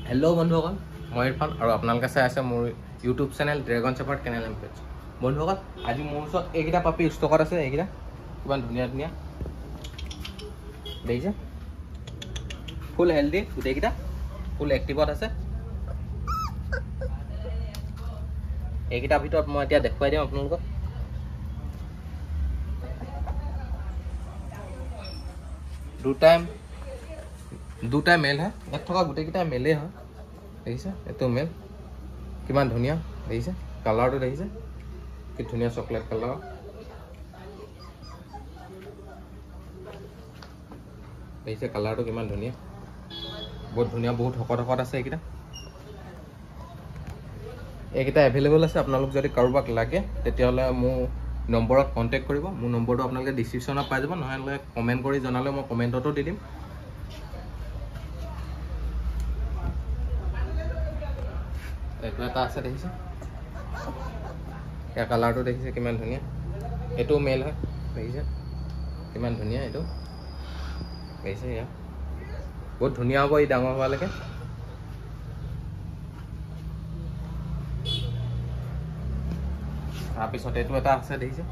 Hello' বন্ধুসকল, মই ইৰফান আৰু আপোনালোকে চাই আছে মোৰ YouTube channel dragon Sheppard canal এম্পেজ। বন্ধুসকল, আজি মোৰ ওচৰত এইকেইটা পাপি ষ্টকত আছে। এইকেইটা কিমান ধুনীয়া ধুনীয়া দেখিছে, ফুল হেল্ডি, গোটেইকেইটা ফুল এক্টিভত আছে। এইকেইটাৰ ভিতৰত মই এতিয়া দেখুৱাই দিম আপোনালোকক। দুটাই মেল হয়, ইয়াত থকা গোটেইকেইটাই মেলেই হয়। দেখিছে, এইটো মেল কিমান ধুনীয়া দেখিছে, কালাৰটো দেখিছে কি ধুনীয়া চকলেট কালাৰ। দেখিছে কালাৰটো কিমান ধুনীয়া, বহুত ধুনীয়া, বহুত শকত শকত আছে। এইকেইটা এভেইলেবল আছে। আপোনালোক যদি কাৰোবাক লাগে তেতিয়াহ'লে মোৰ নম্বৰত কণ্টেক্ট কৰিব। মোৰ নম্বৰটো আপোনালোকে ডিছক্ৰিপশ্যনত পাই যাব, নহ'লে কমেণ্ট কৰি জনালে মই কমেণ্টতো দি দিম। এইটো এটা আছে দেখিছে, ইয়াৰ কালাৰটো দেখিছে কিমান ধুনীয়া। এইটো মেল হয়, দেখিছে কিমান ধুনীয়া। এইটো দেখিছে, ইয়াৰ বহুত ধুনীয়া হ'ব ই ডাঙৰ হোৱালৈকে। তাৰপিছত এইটো এটা আছে দেখিছে,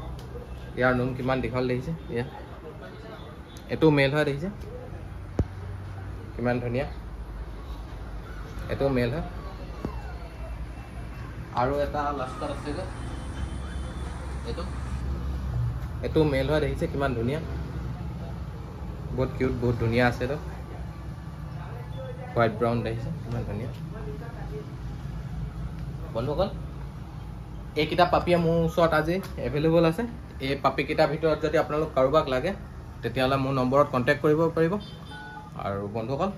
ইয়াৰ নোম কিমান দীঘল দেখিছে। এইটো মেল হয়, দেখিছে কিমান ধুনীয়া। এইটো মেল হয়। আৰু এটা লাষ্টত আছে যে এইটো মেল হয়, দেখিছে কিমান ধুনীয়া, বহুত কিউট, বহুত ধুনীয়া আছে। এইটো হোৱাইট ব্ৰাউন দেখিছে কিমান ধুনীয়া। বন্ধুসকল, এইকেইটা পাপিয়ে মোৰ ওচৰত আজি এভেইলেবল আছে। এই পাপিকেইটাৰ ভিতৰত যদি আপোনালোক কাৰোবাক লাগে তেতিয়াহ'লে মোৰ নম্বৰত কণ্টেক্ট কৰিব পাৰিব। আৰু বন্ধুসকল,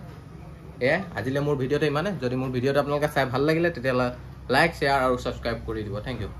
এয়াই আজিলৈ মোৰ ভিডিঅ'টো ইমানে। যদি মোৰ ভিডিঅ'টো আপোনালোকে চাই ভাল লাগিলে তেতিয়াহ'লে লাইক, শ্বেয়াৰ আৰু ছাবস্ক্ৰাইব কৰি দিব। Thank U.